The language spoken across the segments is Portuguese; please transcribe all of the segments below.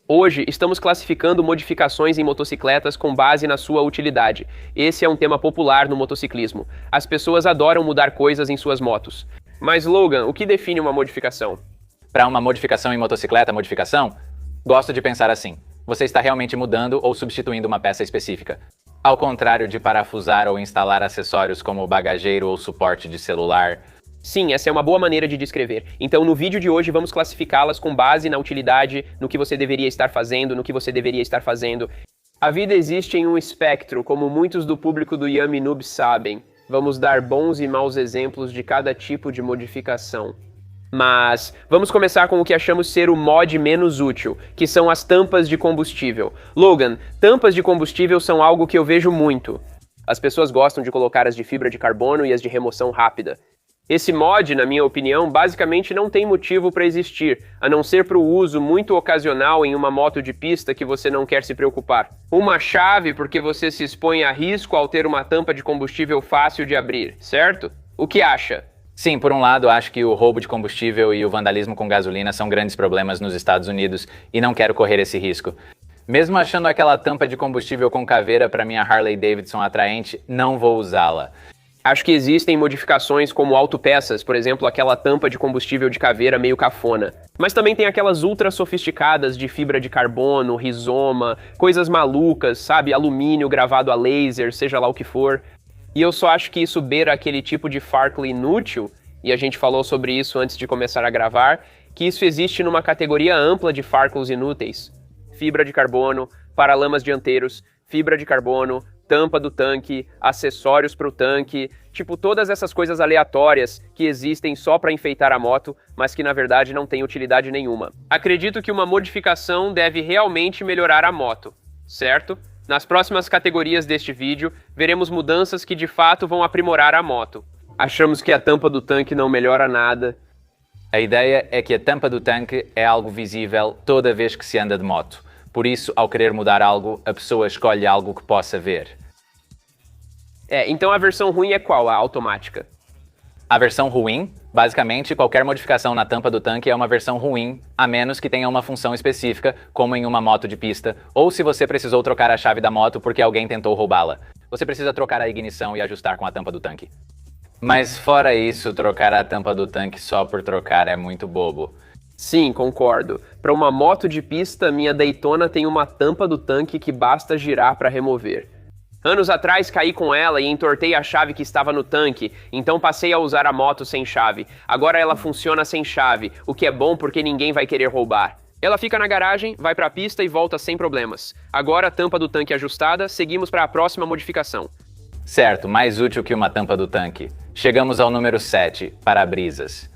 Hoje, estamos classificando modificações em motocicletas com base na sua utilidade. Esse é um tema popular no motociclismo. As pessoas adoram mudar coisas em suas motos. Mas, Logan, o que define uma modificação? Para uma modificação em motocicleta, gosto de pensar assim. Você está realmente mudando ou substituindo uma peça específica. Ao contrário de parafusar ou instalar acessórios como bagageiro ou suporte de celular. Sim, essa é uma boa maneira de descrever. Então, no vídeo de hoje, vamos classificá-las com base na utilidade, no que você deveria estar fazendo, no que você deveria estar fazendo. A vida existe em um espectro, como muitos do público do Yummy Noob sabem. Vamos dar bons e maus exemplos de cada tipo de modificação. Mas vamos começar com o que achamos ser o mod menos útil, que são as tampas de combustível. Logan, tampas de combustível são algo que eu vejo muito. As pessoas gostam de colocar as de fibra de carbono e as de remoção rápida. Esse mod, na minha opinião, basicamente não tem motivo para existir, a não ser para o uso muito ocasional em uma moto de pista que você não quer se preocupar. Uma chave porque você se expõe a risco ao ter uma tampa de combustível fácil de abrir, certo? O que acha? Sim, por um lado, acho que o roubo de combustível e o vandalismo com gasolina são grandes problemas nos Estados Unidos e não quero correr esse risco. Mesmo achando aquela tampa de combustível com caveira para minha Harley Davidson atraente, não vou usá-la. Acho que existem modificações como autopeças, por exemplo, aquela tampa de combustível de caveira meio cafona. Mas também tem aquelas ultra sofisticadas de fibra de carbono, rizoma, coisas malucas, sabe? Alumínio gravado a laser, seja lá o que for. E eu só acho que isso beira aquele tipo de farkle inútil, e a gente falou sobre isso antes de começar a gravar, que isso existe numa categoria ampla de farkles inúteis. Fibra de carbono, paralamas dianteiros, fibra de carbono, tampa do tanque, acessórios para o tanque, tipo todas essas coisas aleatórias que existem só para enfeitar a moto, mas que na verdade não têm utilidade nenhuma. Acredito que uma modificação deve realmente melhorar a moto, certo? Nas próximas categorias deste vídeo, veremos mudanças que de fato vão aprimorar a moto. Achamos que a tampa do tanque não melhora nada. A ideia é que a tampa do tanque é algo visível toda vez que se anda de moto. Por isso, ao querer mudar algo, a pessoa escolhe algo que possa ver. Então a versão ruim é qual? A automática? A versão ruim, basicamente, qualquer modificação na tampa do tanque é uma versão ruim, a menos que tenha uma função específica, como em uma moto de pista, ou se você precisou trocar a chave da moto porque alguém tentou roubá-la. Você precisa trocar a ignição e ajustar com a tampa do tanque. Mas fora isso, trocar a tampa do tanque só por trocar é muito bobo. Sim, concordo. Para uma moto de pista, minha Daytona tem uma tampa do tanque que basta girar para remover. Anos atrás caí com ela e entortei a chave que estava no tanque, então passei a usar a moto sem chave. Agora ela funciona sem chave, o que é bom porque ninguém vai querer roubar. Ela fica na garagem, vai para a pista e volta sem problemas. Agora a tampa do tanque ajustada, seguimos para a próxima modificação. Certo, mais útil que uma tampa do tanque. Chegamos ao número 7, para-brisas.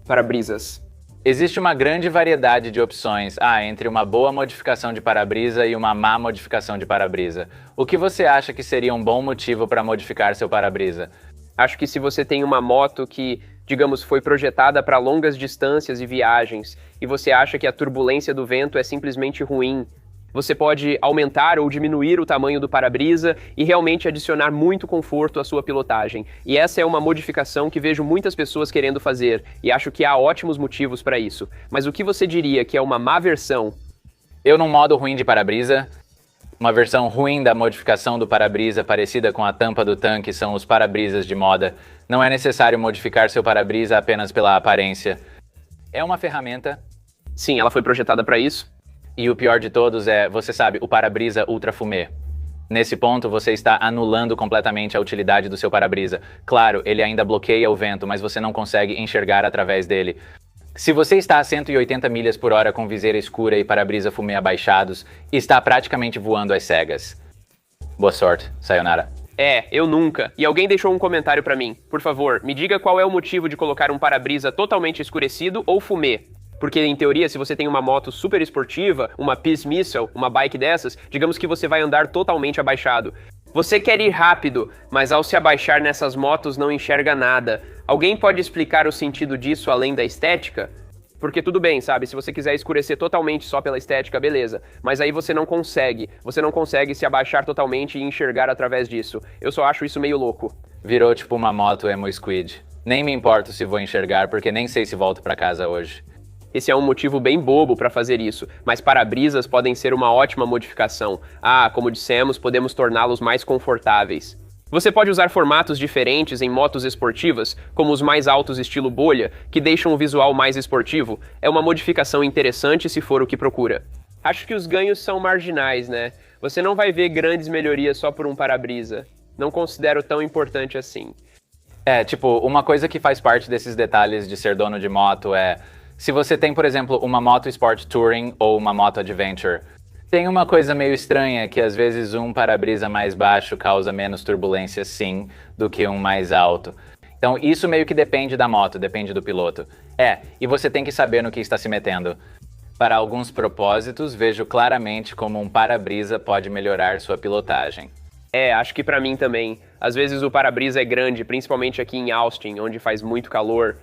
Para-brisas. Existe uma grande variedade de opções entre uma boa modificação de para-brisa e uma má modificação de para-brisa. O que você acha que seria um bom motivo para modificar seu para-brisa? Acho que se você tem uma moto que, digamos, foi projetada para longas distâncias e viagens, e você acha que a turbulência do vento é simplesmente ruim, você pode aumentar ou diminuir o tamanho do para-brisa e realmente adicionar muito conforto à sua pilotagem. E essa é uma modificação que vejo muitas pessoas querendo fazer, e acho que há ótimos motivos para isso. Mas o que você diria que é uma má versão? Eu, num modo ruim de para-brisa, uma versão ruim da modificação do para-brisa parecida com a tampa do tanque são os para-brisas de moda. Não é necessário modificar seu para-brisa apenas pela aparência. É uma ferramenta. Sim, ela foi projetada para isso. E o pior de todos é, você sabe, o para-brisa ultra fumê. Nesse ponto, você está anulando completamente a utilidade do seu para-brisa. Claro, ele ainda bloqueia o vento, mas você não consegue enxergar através dele. Se você está a 180 milhas por hora com viseira escura e para-brisa fumê abaixados, está praticamente voando às cegas. Boa sorte, sayonara. Eu nunca. E alguém deixou um comentário para mim. Por favor, me diga qual é o motivo de colocar um para-brisa totalmente escurecido ou fumê. Porque, em teoria, se você tem uma moto super esportiva, uma Peace Missile, uma bike dessas, digamos que você vai andar totalmente abaixado. Você quer ir rápido, mas ao se abaixar nessas motos não enxerga nada. Alguém pode explicar o sentido disso além da estética? Porque tudo bem, sabe? Se você quiser escurecer totalmente só pela estética, beleza. Mas aí você não consegue. Você não consegue se abaixar totalmente e enxergar através disso. Eu só acho isso meio louco. Virou tipo uma moto emo squid. Nem me importo se vou enxergar, porque nem sei se volto pra casa hoje. Esse é um motivo bem bobo para fazer isso, mas para-brisas podem ser uma ótima modificação. Como dissemos, podemos torná-los mais confortáveis. Você pode usar formatos diferentes em motos esportivas, como os mais altos estilo bolha, que deixam o visual mais esportivo. É uma modificação interessante se for o que procura. Acho que os ganhos são marginais, né? Você não vai ver grandes melhorias só por um para-brisa. Não considero tão importante assim. Uma coisa que faz parte desses detalhes de ser dono de moto é... Se você tem, por exemplo, uma moto Sport Touring ou uma moto Adventure, tem uma coisa meio estranha que às vezes um para-brisa mais baixo causa menos turbulência sim do que um mais alto. Então isso meio que depende da moto, depende do piloto. E você tem que saber no que está se metendo. Para alguns propósitos, vejo claramente como um para-brisa pode melhorar sua pilotagem. Acho que pra mim também. Às vezes o para-brisa é grande, principalmente aqui em Austin, onde faz muito calor.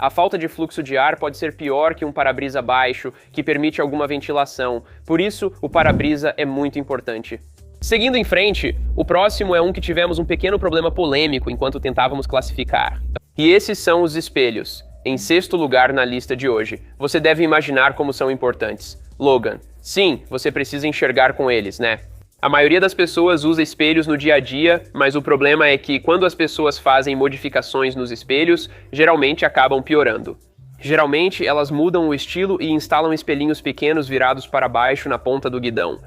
A falta de fluxo de ar pode ser pior que um para-brisa baixo, que permite alguma ventilação. Por isso, o para-brisa é muito importante. Seguindo em frente, o próximo é um que tivemos um pequeno problema polêmico enquanto tentávamos classificar. E esses são os espelhos. Em sexto lugar na lista de hoje. Você deve imaginar como são importantes. Logan. Sim, você precisa enxergar com eles, né? A maioria das pessoas usa espelhos no dia a dia, mas o problema é que quando as pessoas fazem modificações nos espelhos, geralmente acabam piorando. Geralmente, elas mudam o estilo e instalam espelhinhos pequenos virados para baixo na ponta do guidão.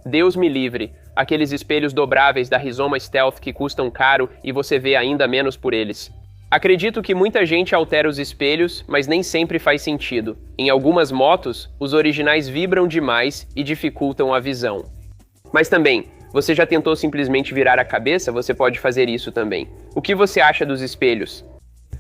Deus me livre! Aqueles espelhos dobráveis da Rizoma Stealth que custam caro e você vê ainda menos por eles. Acredito que muita gente altera os espelhos, mas nem sempre faz sentido. Em algumas motos, os originais vibram demais e dificultam a visão. Mas também, você já tentou simplesmente virar a cabeça? Você pode fazer isso também. O que você acha dos espelhos?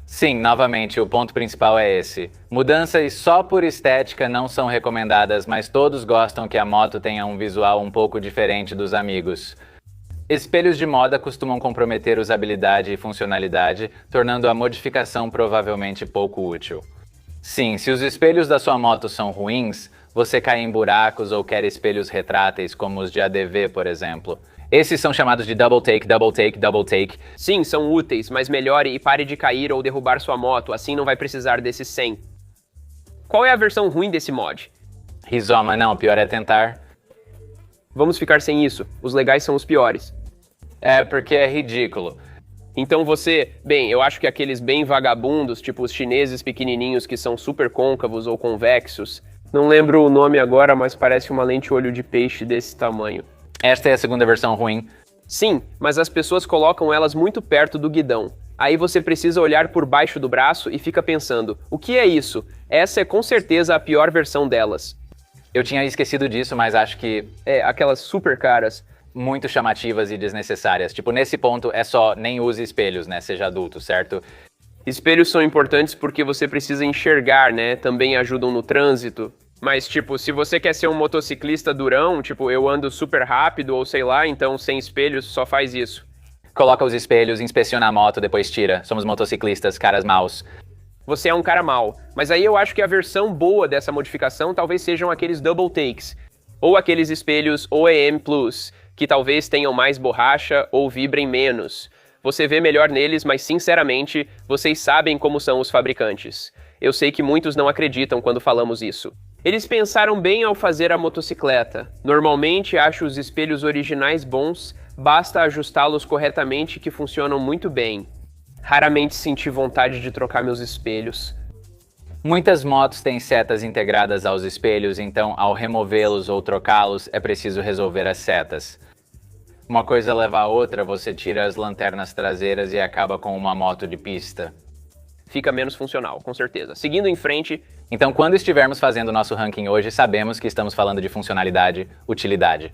Sim, novamente, o ponto principal é esse. Mudanças só por estética não são recomendadas, mas todos gostam que a moto tenha um visual um pouco diferente dos amigos. Espelhos de moda costumam comprometer usabilidade e funcionalidade, tornando a modificação provavelmente pouco útil. Sim, se os espelhos da sua moto são ruins, você cai em buracos ou quer espelhos retráteis, como os de ADV, por exemplo. Esses são chamados de double take, double take, double take. Sim, são úteis, mas melhore e pare de cair ou derrubar sua moto, assim não vai precisar desses 100. Qual é a versão ruim desse mod? Rizoma, não, pior é tentar. Vamos ficar sem isso, os legais são os piores. Porque é ridículo. Então eu acho que aqueles bem vagabundos, tipo os chineses pequenininhos que são super côncavos ou convexos, não lembro o nome agora, mas parece uma lente olho de peixe desse tamanho. Esta é a segunda versão ruim. Sim, mas as pessoas colocam elas muito perto do guidão. Aí você precisa olhar por baixo do braço e fica pensando, o que é isso? Essa é com certeza a pior versão delas. Eu tinha esquecido disso, mas acho que... aquelas super caras. Muito chamativas e desnecessárias. Nesse ponto é só nem use espelhos, né? Seja adulto, certo? Espelhos são importantes porque você precisa enxergar, né? Também ajudam no trânsito. Mas, se você quer ser um motociclista durão, eu ando super rápido ou sei lá, então sem espelhos só faz isso. Coloca os espelhos, inspeciona a moto, depois tira. Somos motociclistas, caras maus. Você é um cara mau. Mas aí eu acho que a versão boa dessa modificação talvez sejam aqueles double takes. Ou aqueles espelhos OEM Plus, que talvez tenham mais borracha ou vibrem menos. Você vê melhor neles, mas sinceramente, vocês sabem como são os fabricantes. Eu sei que muitos não acreditam quando falamos isso. Eles pensaram bem ao fazer a motocicleta. Normalmente acho os espelhos originais bons, basta ajustá-los corretamente que funcionam muito bem. Raramente senti vontade de trocar meus espelhos. Muitas motos têm setas integradas aos espelhos, então ao removê-los ou trocá-los é preciso resolver as setas. Uma coisa leva a outra, você tira as lanternas traseiras e acaba com uma moto de pista. Fica menos funcional, com certeza. Seguindo em frente... Então, quando estivermos fazendo nosso ranking hoje, sabemos que estamos falando de funcionalidade, utilidade.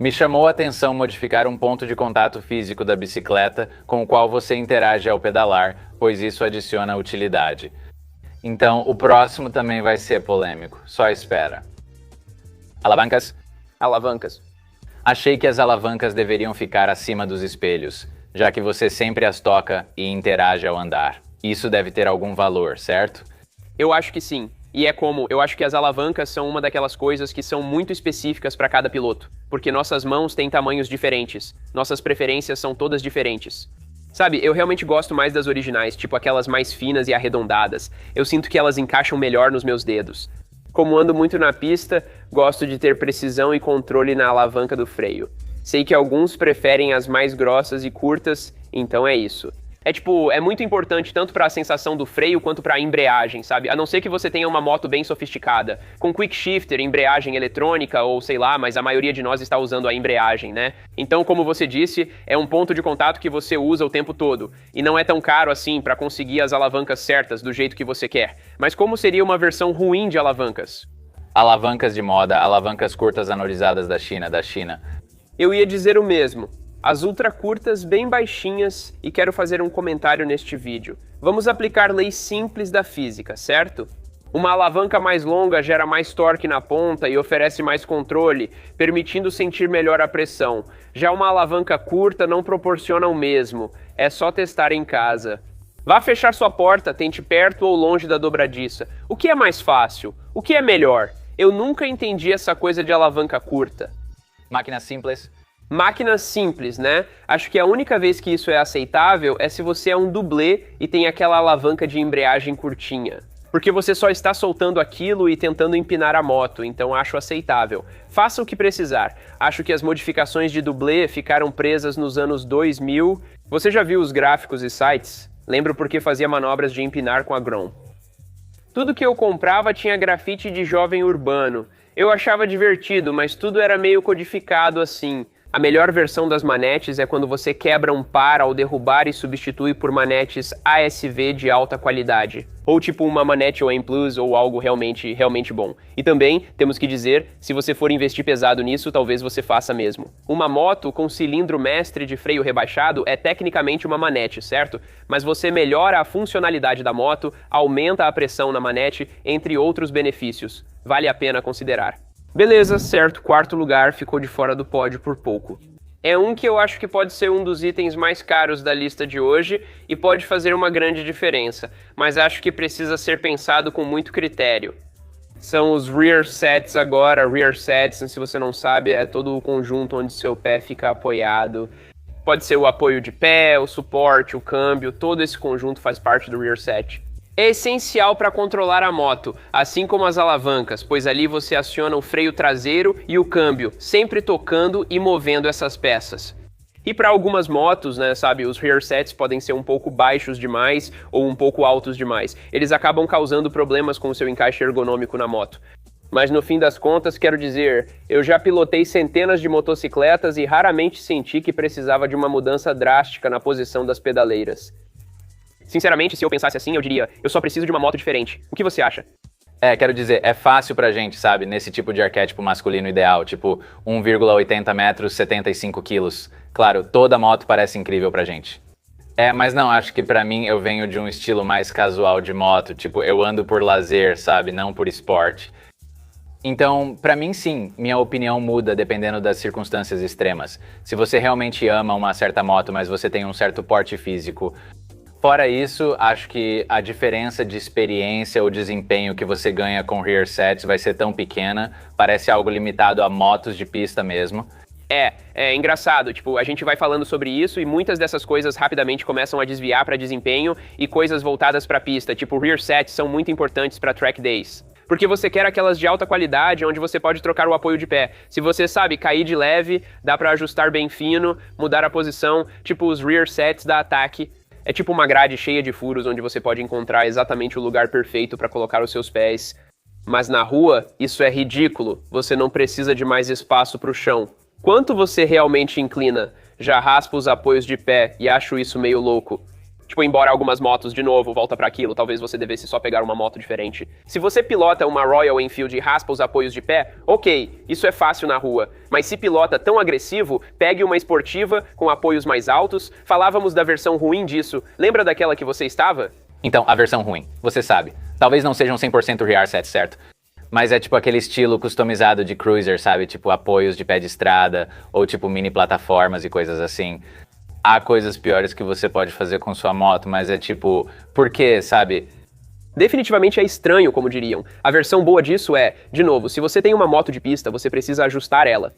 Me chamou a atenção modificar um ponto de contato físico da bicicleta com o qual você interage ao pedalar, pois isso adiciona utilidade. Então, o próximo também vai ser polêmico. Só espera. Alavancas? Alavancas. Achei que as alavancas deveriam ficar acima dos espelhos, já que você sempre as toca e interage ao andar. Isso deve ter algum valor, certo? Eu acho que sim. E eu acho que as alavancas são uma daquelas coisas que são muito específicas para cada piloto, porque nossas mãos têm tamanhos diferentes, nossas preferências são todas diferentes. Sabe, eu realmente gosto mais das originais, tipo aquelas mais finas e arredondadas. Eu sinto que elas encaixam melhor nos meus dedos. Como ando muito na pista, gosto de ter precisão e controle na alavanca do freio. Sei que alguns preferem as mais grossas e curtas, então é isso. É muito importante tanto para a sensação do freio quanto para a embreagem, sabe? A não ser que você tenha uma moto bem sofisticada, com quick shifter, embreagem eletrônica ou sei lá, mas a maioria de nós está usando a embreagem, né? Então, como você disse, é um ponto de contato que você usa o tempo todo, e não é tão caro assim para conseguir as alavancas certas do jeito que você quer. Mas como seria uma versão ruim de alavancas? Alavancas de moda, alavancas curtas anorizadas da China. Eu ia dizer o mesmo. As ultra curtas bem baixinhas, e quero fazer um comentário neste vídeo. Vamos aplicar leis simples da física, certo? Uma alavanca mais longa gera mais torque na ponta e oferece mais controle, permitindo sentir melhor a pressão. Já uma alavanca curta não proporciona o mesmo, é só testar em casa. Vá fechar sua porta, tente perto ou longe da dobradiça. O que é mais fácil? O que é melhor? Eu nunca entendi essa coisa de alavanca curta. Máquinas simples. Máquinas simples, né? Acho que a única vez que isso é aceitável é se você é um dublê e tem aquela alavanca de embreagem curtinha. Porque você só está soltando aquilo e tentando empinar a moto, então acho aceitável. Faça o que precisar. Acho que as modificações de dublê ficaram presas nos anos 2000. Você já viu os gráficos e sites? Lembro porque fazia manobras de empinar com a Grom. Tudo que eu comprava tinha grafite de jovem urbano. Eu achava divertido, mas tudo era meio codificado assim. A melhor versão das manetes é quando você quebra um par ao derrubar e substitui por manetes ASV de alta qualidade. Ou tipo uma manete OEM Plus ou algo realmente bom. E também, temos que dizer, se você for investir pesado nisso, talvez você faça mesmo. Uma moto com cilindro mestre de freio rebaixado é tecnicamente uma manete, certo? Mas você melhora a funcionalidade da moto, aumenta a pressão na manete, entre outros benefícios. Vale a pena considerar. Beleza, certo, quarto lugar ficou de fora do pódio por pouco. É um que eu acho que pode ser um dos itens mais caros da lista de hoje e pode fazer uma grande diferença, mas acho que precisa ser pensado com muito critério. São os rear sets agora. Rear sets, se você não sabe, é todo o conjunto onde seu pé fica apoiado. Pode ser o apoio de pé, o suporte, o câmbio, todo esse conjunto faz parte do rear set. É essencial para controlar a moto, assim como as alavancas, pois ali você aciona o freio traseiro e o câmbio, sempre tocando e movendo essas peças. E para algumas motos, né, sabe, os rear sets podem ser um pouco baixos demais ou um pouco altos demais. Eles acabam causando problemas com o seu encaixe ergonômico na moto. Mas no fim das contas, quero dizer, eu já pilotei centenas de motocicletas e raramente senti que precisava de uma mudança drástica na posição das pedaleiras. Sinceramente, se eu pensasse assim, eu diria, eu só preciso de uma moto diferente. O que você acha? Quero dizer, é fácil pra gente, sabe, nesse tipo de arquétipo masculino ideal, tipo 1,80 metros, 75 quilos. Claro, toda moto parece incrível pra gente. Mas não, acho que pra mim eu venho de um estilo mais casual de moto, tipo, eu ando por lazer, sabe, não por esporte. Então, pra mim sim, minha opinião muda dependendo das circunstâncias extremas. Se você realmente ama uma certa moto, mas você tem um certo porte físico. Fora isso, acho que a diferença de experiência ou desempenho que você ganha com rear sets vai ser tão pequena, parece algo limitado a motos de pista mesmo. É engraçado, tipo, a gente vai falando sobre isso e muitas dessas coisas rapidamente começam a desviar para desempenho e coisas voltadas para pista, tipo rear sets são muito importantes para track days. Porque você quer aquelas de alta qualidade, onde você pode trocar o apoio de pé. Se você sabe cair de leve, dá para ajustar bem fino, mudar a posição, tipo os rear sets da Attack. É tipo uma grade cheia de furos onde você pode encontrar exatamente o lugar perfeito para colocar os seus pés. Mas na rua, isso é ridículo. Você não precisa de mais espaço para o chão. Quanto você realmente inclina? Já raspa os apoios de pé e acho isso meio louco. Tipo, embora algumas motos, de novo, volta para aquilo, talvez você devesse só pegar uma moto diferente. Se você pilota uma Royal Enfield e raspa os apoios de pé, ok, isso é fácil na rua. Mas se pilota tão agressivo, pegue uma esportiva com apoios mais altos. Falávamos da versão ruim disso. Lembra daquela que você estava? Então, a versão ruim, você sabe. Talvez não sejam 100% rear set, certo? Mas é tipo aquele estilo customizado de cruiser, sabe? Tipo apoios de pé de estrada, ou tipo mini plataformas e coisas assim. Há coisas piores que você pode fazer com sua moto, mas é tipo, por quê, sabe? Definitivamente é estranho, como diriam. A versão boa disso é, de novo, se você tem uma moto de pista, você precisa ajustar ela.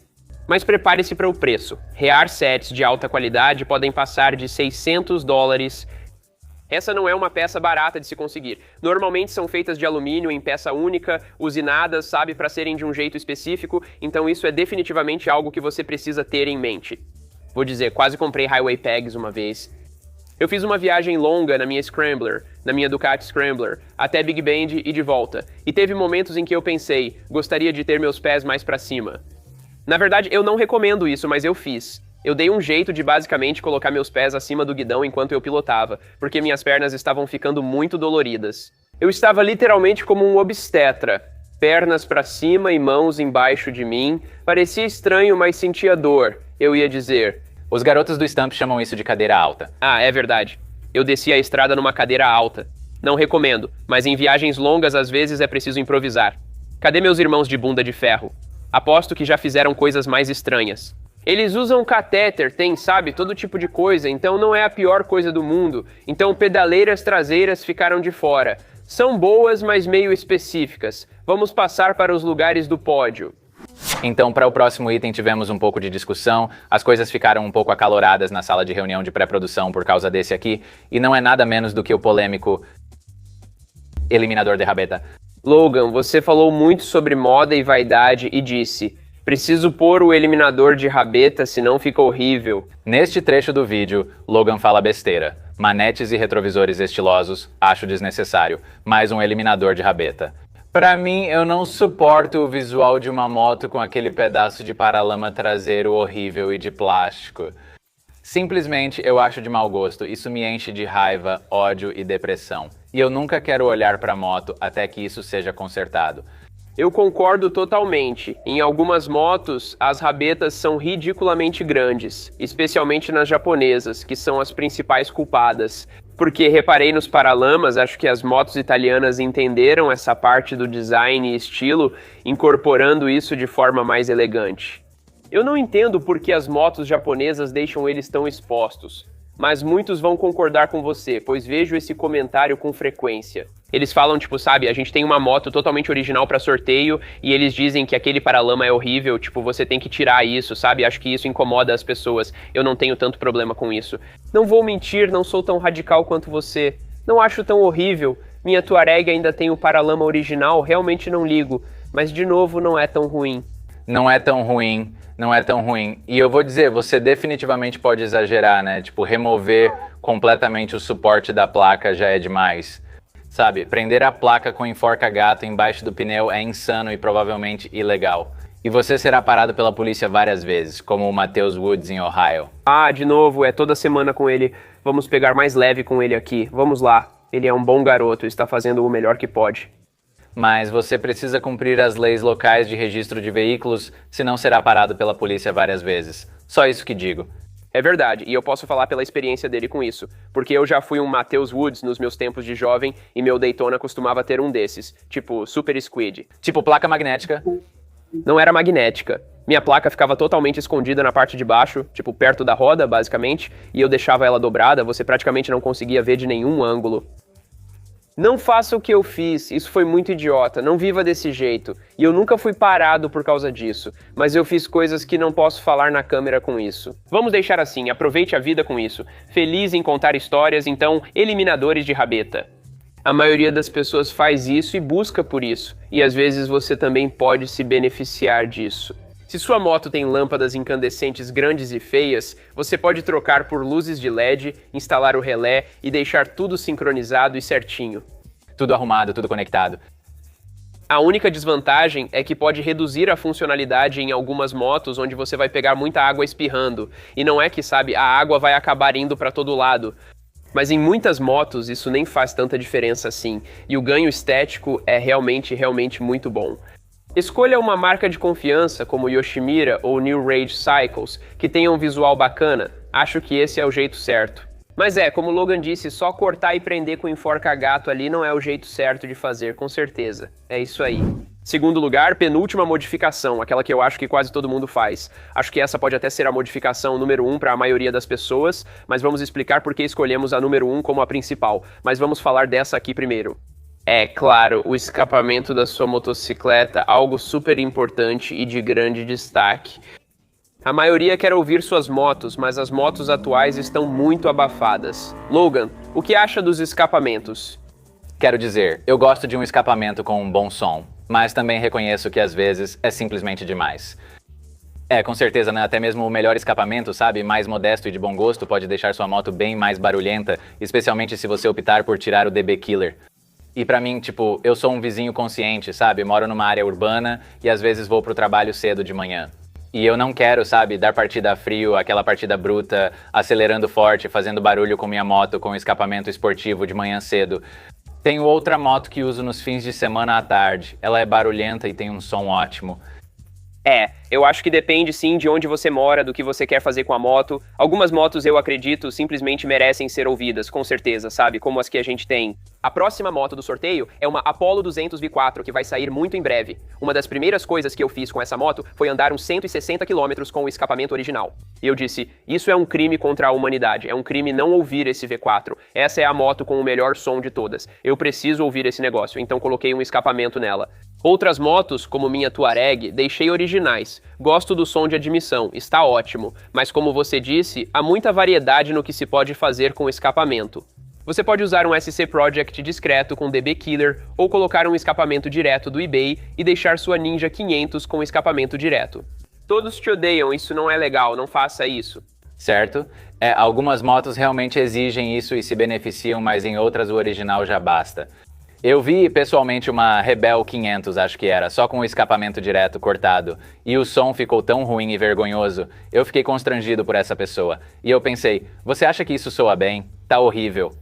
Mas prepare-se para o preço. Rear sets de alta qualidade podem passar de $600. Essa não é uma peça barata de se conseguir. Normalmente são feitas de alumínio em peça única, usinadas, sabe, para serem de um jeito específico, então isso é definitivamente algo que você precisa ter em mente. Vou dizer, quase comprei Highway Pegs uma vez. Eu fiz uma viagem longa na minha Scrambler, na minha Ducati Scrambler, até Big Bend e de volta. E teve momentos em que eu pensei, gostaria de ter meus pés mais para cima. Na verdade, eu não recomendo isso, mas eu fiz. Eu dei um jeito de basicamente colocar meus pés acima do guidão enquanto eu pilotava, porque minhas pernas estavam ficando muito doloridas. Eu estava literalmente como um obstetra, pernas para cima e mãos embaixo de mim. Parecia estranho, mas sentia dor, eu ia dizer. Os garotos do Stump chamam isso de cadeira alta. Ah, é verdade. Eu desci a estrada numa cadeira alta. Não recomendo, mas em viagens longas às vezes é preciso improvisar. Cadê meus irmãos de bunda de ferro? Aposto que já fizeram coisas mais estranhas. Eles usam catéter, tem, sabe, todo tipo de coisa, então não é a pior coisa do mundo. Então pedaleiras traseiras ficaram de fora. São boas, mas meio específicas. Vamos passar para os lugares do pódio. Então, para o próximo item, tivemos um pouco de discussão, as coisas ficaram um pouco acaloradas na sala de reunião de pré-produção por causa desse aqui, e não é nada menos do que o polêmico eliminador de rabeta. Logan, você falou muito sobre moda e vaidade e disse: preciso pôr o eliminador de rabeta, senão fica horrível. Neste trecho do vídeo, Logan fala besteira. Manetes e retrovisores estilosos, acho desnecessário. Mais um eliminador de rabeta. Pra mim, eu não suporto o visual de uma moto com aquele pedaço de paralama traseiro horrível e de plástico. Simplesmente eu acho de mau gosto, isso me enche de raiva, ódio e depressão. E eu nunca quero olhar pra moto até que isso seja consertado. Eu concordo totalmente. Em algumas motos, as rabetas são ridiculamente grandes, especialmente nas japonesas, que são as principais culpadas. Porque reparei nos paralamas, acho que as motos italianas entenderam essa parte do design e estilo, incorporando isso de forma mais elegante. Eu não entendo por que as motos japonesas deixam eles tão expostos, mas muitos vão concordar com você, pois vejo esse comentário com frequência. Eles falam, tipo, sabe, a gente tem uma moto totalmente original para sorteio e eles dizem que aquele paralama é horrível, tipo, você tem que tirar isso, sabe? Acho que isso incomoda as pessoas. Eu não tenho tanto problema com isso. Não vou mentir, não sou tão radical quanto você. Não acho tão horrível. Minha Touareg ainda tem o paralama original, realmente não ligo. Mas, de novo, não é tão ruim. Não é tão ruim, não é tão ruim. E eu vou dizer, você definitivamente pode exagerar, né? Tipo, remover completamente o suporte da placa já é demais. Sabe, prender a placa com enforca-gato embaixo do pneu é insano e provavelmente ilegal. E você será parado pela polícia várias vezes, como o Matthews Woods em Ohio. Ah, de novo, é toda semana com ele. Vamos pegar mais leve com ele aqui. Vamos lá. Ele é um bom garoto, está fazendo o melhor que pode. Mas você precisa cumprir as leis locais de registro de veículos, senão será parado pela polícia várias vezes. Só isso que digo. É verdade, e eu posso falar pela experiência dele com isso, porque eu já fui um Matthews Woods nos meus tempos de jovem e meu Daytona costumava ter um desses, tipo Super Squid. Tipo placa magnética. Não era magnética. Minha placa ficava totalmente escondida na parte de baixo, tipo perto da roda, basicamente, e eu deixava ela dobrada, você praticamente não conseguia ver de nenhum ângulo. Não faça o que eu fiz, isso foi muito idiota, não viva desse jeito. E eu nunca fui parado por causa disso, mas eu fiz coisas que não posso falar na câmera com isso. Vamos deixar assim, aproveite a vida com isso. Feliz em contar histórias, então, eliminadores de rabeta. A maioria das pessoas faz isso e busca por isso, e às vezes você também pode se beneficiar disso. Se sua moto tem lâmpadas incandescentes grandes e feias, você pode trocar por luzes de LED, instalar o relé e deixar tudo sincronizado e certinho. Tudo arrumado, tudo conectado. A única desvantagem é que pode reduzir a funcionalidade em algumas motos onde você vai pegar muita água espirrando. E não é que, sabe, a água vai acabar indo para todo lado. Mas em muitas motos isso nem faz tanta diferença assim, e o ganho estético é realmente muito bom. Escolha uma marca de confiança como Yoshimura ou New Rage Cycles, que tenha um visual bacana. Acho que esse é o jeito certo. Mas como o Logan disse, só cortar e prender com enforca-gato ali não é o jeito certo de fazer, com certeza. É isso aí. Segundo lugar, penúltima modificação, aquela que eu acho que quase todo mundo faz. Acho que essa pode até ser a modificação número 1 para a maioria das pessoas, mas vamos explicar por que escolhemos a número 1 como a principal. Mas vamos falar dessa aqui primeiro. É claro, o escapamento da sua motocicleta, algo super importante e de grande destaque. A maioria quer ouvir suas motos, mas as motos atuais estão muito abafadas. Logan, o que acha dos escapamentos? Quero dizer, eu gosto de um escapamento com um bom som, mas também reconheço que às vezes é simplesmente demais. Com certeza, né? Até mesmo o melhor escapamento, sabe, mais modesto e de bom gosto, pode deixar sua moto bem mais barulhenta, especialmente se você optar por tirar o DB Killer. E pra mim, tipo, eu sou um vizinho consciente, sabe? Moro numa área urbana e às vezes vou pro trabalho cedo de manhã. E eu não quero, sabe, dar partida a frio, aquela partida bruta, acelerando forte, fazendo barulho com minha moto, com escapamento esportivo de manhã cedo. Tenho outra moto que uso nos fins de semana à tarde. Ela é barulhenta e tem um som ótimo. Eu acho que depende sim de onde você mora, do que você quer fazer com a moto. Algumas motos, eu acredito, simplesmente merecem ser ouvidas, com certeza, sabe? Como as que a gente tem. A próxima moto do sorteio é uma Apollo 200 V4, que vai sair muito em breve. Uma das primeiras coisas que eu fiz com essa moto foi andar uns 160 km com o escapamento original. E eu disse, isso é um crime contra a humanidade, é um crime não ouvir esse V4. Essa é a moto com o melhor som de todas. Eu preciso ouvir esse negócio, então coloquei um escapamento nela. Outras motos, como minha Touareg, deixei originais. Gosto do som de admissão, está ótimo. Mas como você disse, há muita variedade no que se pode fazer com o escapamento. Você pode usar um SC Project discreto com DB Killer ou colocar um escapamento direto do eBay e deixar sua Ninja 500 com escapamento direto. Todos te odeiam, isso não é legal, não faça isso. Certo? Algumas motos realmente exigem isso e se beneficiam, mas em outras o original já basta. Eu vi pessoalmente uma Rebel 500, acho que era, só com o escapamento direto cortado, e o som ficou tão ruim e vergonhoso, eu fiquei constrangido por essa pessoa. E eu pensei, você acha que isso soa bem? Tá horrível.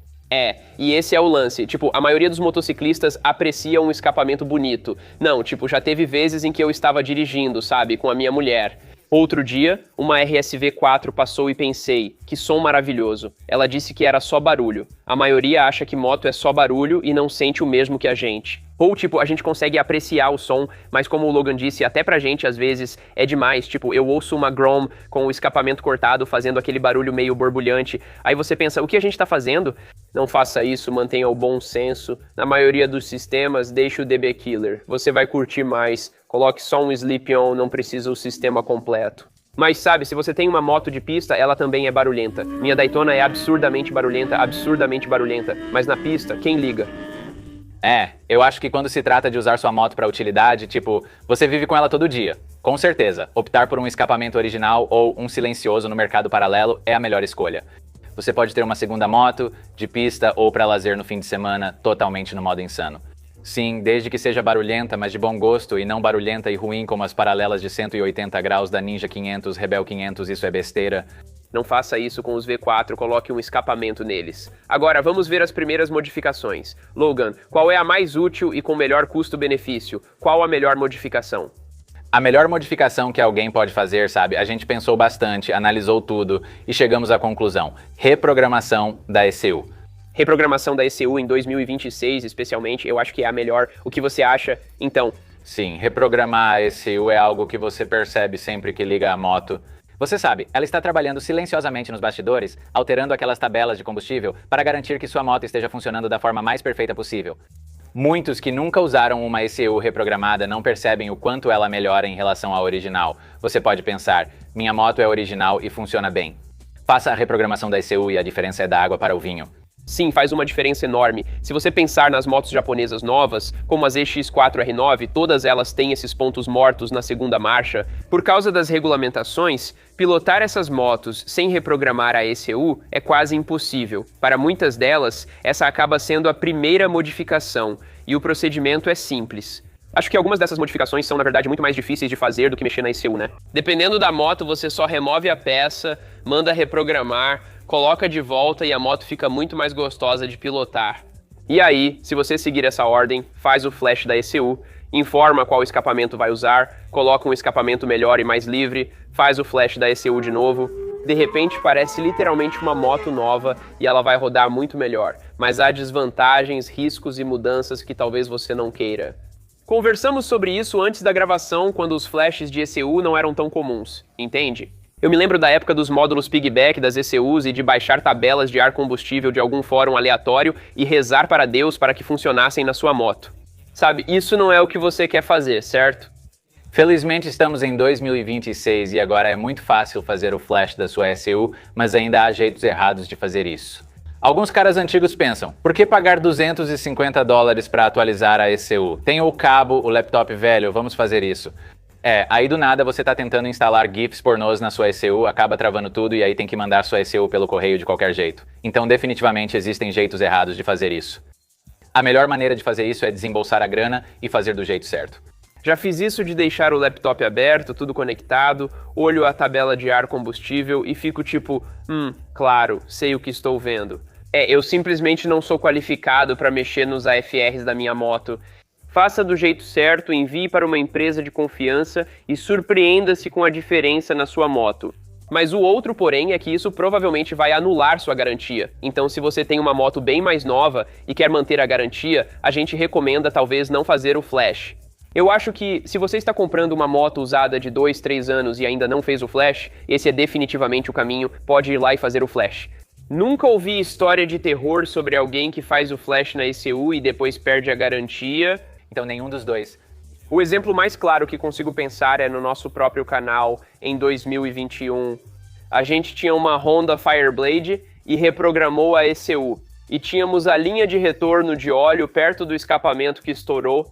E esse é o lance. Tipo, a maioria dos motociclistas aprecia um escapamento bonito. Não, tipo, já teve vezes em que eu estava dirigindo, sabe, com a minha mulher. Outro dia, uma RSV4 passou e pensei, que som maravilhoso. Ela disse que era só barulho. A maioria acha que moto é só barulho e não sente o mesmo que a gente. Ou, tipo, a gente consegue apreciar o som, mas como o Logan disse, até pra gente, às vezes, é demais. Tipo, eu ouço uma Grom com o escapamento cortado, fazendo aquele barulho meio borbulhante. Aí você pensa, o que a gente tá fazendo? Não faça isso, mantenha o bom senso. Na maioria dos sistemas, deixe o DB Killer. Você vai curtir mais. Coloque só um Sleep-On, não precisa o sistema completo. Mas sabe, se você tem uma moto de pista, ela também é barulhenta. Minha Daytona é absurdamente barulhenta. Mas na pista, quem liga? Eu acho que quando se trata de usar sua moto para utilidade, tipo, você vive com ela todo dia. Com certeza, optar por um escapamento original ou um silencioso no mercado paralelo é a melhor escolha. Você pode ter uma segunda moto, de pista ou para lazer no fim de semana, totalmente no modo insano. Sim, desde que seja barulhenta, mas de bom gosto e não barulhenta e ruim como as paralelas de 180 graus da Ninja 500, Rebel 500, isso é besteira. Não faça isso com os V4, coloque um escapamento neles. Agora, vamos ver as primeiras modificações. Logan, qual é a mais útil e com melhor custo-benefício? Qual a melhor modificação? A melhor modificação que alguém pode fazer, sabe? A gente pensou bastante, analisou tudo e chegamos à conclusão. Reprogramação da ECU. Reprogramação da ECU em 2026, especialmente, eu acho que é a melhor. O que você acha, então? Sim, reprogramar a ECU é algo que você percebe sempre que liga a moto. Você sabe, ela está trabalhando silenciosamente nos bastidores, alterando aquelas tabelas de combustível para garantir que sua moto esteja funcionando da forma mais perfeita possível. Muitos que nunca usaram uma ECU reprogramada não percebem o quanto ela melhora em relação à original. Você pode pensar, minha moto é original e funciona bem. Faça a reprogramação da ECU e a diferença é da água para o vinho. Sim, faz uma diferença enorme. Se você pensar nas motos japonesas novas, como as EX4R9, todas elas têm esses pontos mortos na segunda marcha. Por causa das regulamentações, pilotar essas motos sem reprogramar a ECU é quase impossível. Para muitas delas, essa acaba sendo a primeira modificação, e o procedimento é simples. Acho que algumas dessas modificações são, na verdade, muito mais difíceis de fazer do que mexer na ECU, né? Dependendo da moto, você só remove a peça, manda reprogramar, coloca de volta e a moto fica muito mais gostosa de pilotar. E aí, se você seguir essa ordem, faz o flash da ECU, informa qual escapamento vai usar, coloca um escapamento melhor e mais livre, faz o flash da ECU de novo. De repente parece literalmente uma moto nova e ela vai rodar muito melhor. Mas há desvantagens, riscos e mudanças que talvez você não queira. Conversamos sobre isso antes da gravação, quando os flashes de ECU não eram tão comuns, entende? Eu me lembro da época dos módulos piggyback das ECUs e de baixar tabelas de ar combustível de algum fórum aleatório e rezar para Deus para que funcionassem na sua moto. Sabe, isso não é o que você quer fazer, certo? Felizmente estamos em 2026 e agora é muito fácil fazer o flash da sua ECU, mas ainda há jeitos errados de fazer isso. Alguns caras antigos pensam, por que pagar $250 para atualizar a ECU? Tem o cabo, o laptop velho, vamos fazer isso. Aí do nada você tá tentando instalar GIFs pornôs na sua ECU, acaba travando tudo e aí tem que mandar sua ECU pelo correio de qualquer jeito. Então definitivamente existem jeitos errados de fazer isso. A melhor maneira de fazer isso é desembolsar a grana e fazer do jeito certo. Já fiz isso de deixar o laptop aberto, tudo conectado, olho a tabela de ar combustível e fico tipo, claro, sei o que estou vendo. Eu simplesmente não sou qualificado para mexer nos AFRs da minha moto. Faça do jeito certo, envie para uma empresa de confiança e surpreenda-se com a diferença na sua moto. Mas o outro, porém, é que isso provavelmente vai anular sua garantia. Então, se você tem uma moto bem mais nova e quer manter a garantia, a gente recomenda talvez não fazer o flash. Eu acho que, se você está comprando uma moto usada de 2, 3 anos e ainda não fez o flash, esse é definitivamente o caminho, pode ir lá e fazer o flash. Nunca ouvi história de terror sobre alguém que faz o flash na ECU e depois perde a garantia. Então nenhum dos dois. O exemplo mais claro que consigo pensar é no nosso próprio canal, em 2021. A gente tinha uma Honda Fireblade e reprogramou a ECU. E tínhamos a linha de retorno de óleo perto do escapamento que estourou.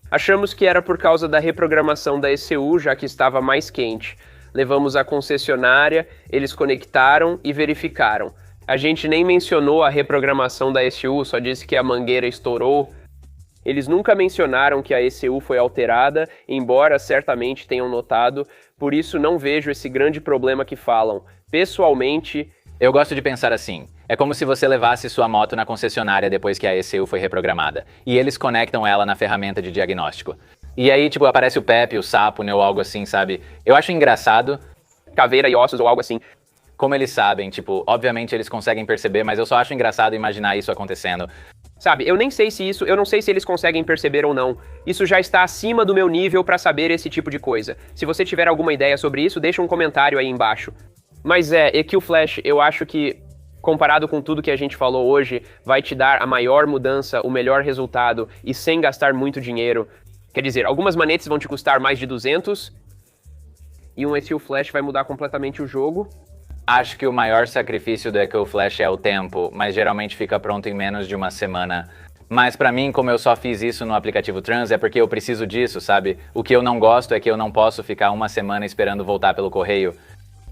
Achamos que era por causa da reprogramação da ECU, já que estava mais quente. Levamos à concessionária, eles conectaram e verificaram. A gente nem mencionou a reprogramação da ECU, só disse que a mangueira estourou. Eles nunca mencionaram que a ECU foi alterada, embora certamente tenham notado, por isso não vejo esse grande problema que falam. Pessoalmente, eu gosto de pensar assim. É como se você levasse sua moto na concessionária depois que a ECU foi reprogramada. E eles conectam ela na ferramenta de diagnóstico. E aí, aparece o Pepe, o Sapo, ou algo assim, sabe? Eu acho engraçado. Caveira e ossos ou algo assim. Como eles sabem, obviamente eles conseguem perceber, mas eu só acho engraçado imaginar isso acontecendo. Sabe, eu não sei se eles conseguem perceber ou não. Isso já está acima do meu nível para saber esse tipo de coisa. Se você tiver alguma ideia sobre isso, deixa um comentário aí embaixo. Mas que o Flash, eu acho que, comparado com tudo que a gente falou hoje, vai te dar a maior mudança, o melhor resultado e sem gastar muito dinheiro. Quer dizer, algumas manetes vão te custar mais de 200 e um ECU Flash vai mudar completamente o jogo. Acho que o maior sacrifício do ECU Flash é o tempo, mas geralmente fica pronto em menos de uma semana. Mas pra mim, como eu só fiz isso no aplicativo Trans, é porque eu preciso disso, sabe? O que eu não gosto é que eu não posso ficar uma semana esperando voltar pelo correio.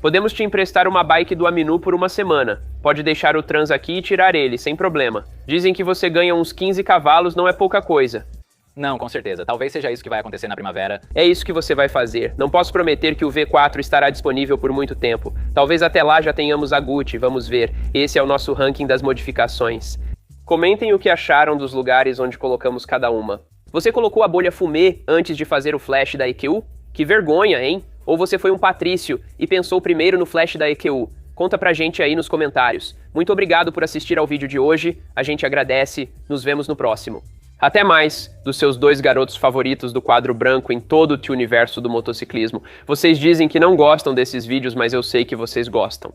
Podemos te emprestar uma bike do Aminu por uma semana. Pode deixar o Trans aqui e tirar ele, sem problema. Dizem que você ganha uns 15 cavalos, não é pouca coisa. Não, com certeza. Talvez seja isso que vai acontecer na primavera. É isso que você vai fazer. Não posso prometer que o V4 estará disponível por muito tempo. Talvez até lá já tenhamos a Gucci, vamos ver. Esse é o nosso ranking das modificações. Comentem o que acharam dos lugares onde colocamos cada uma. Você colocou a bolha fumê antes de fazer o flash da EQ? Que vergonha, hein? Ou você foi um patrício e pensou primeiro no flash da EQ? Conta pra gente aí nos comentários. Muito obrigado por assistir ao vídeo de hoje. A gente agradece. Nos vemos no próximo. Até mais, dos seus 2 garotos favoritos do quadro branco em todo o universo do motociclismo. Vocês dizem que não gostam desses vídeos, mas eu sei que vocês gostam.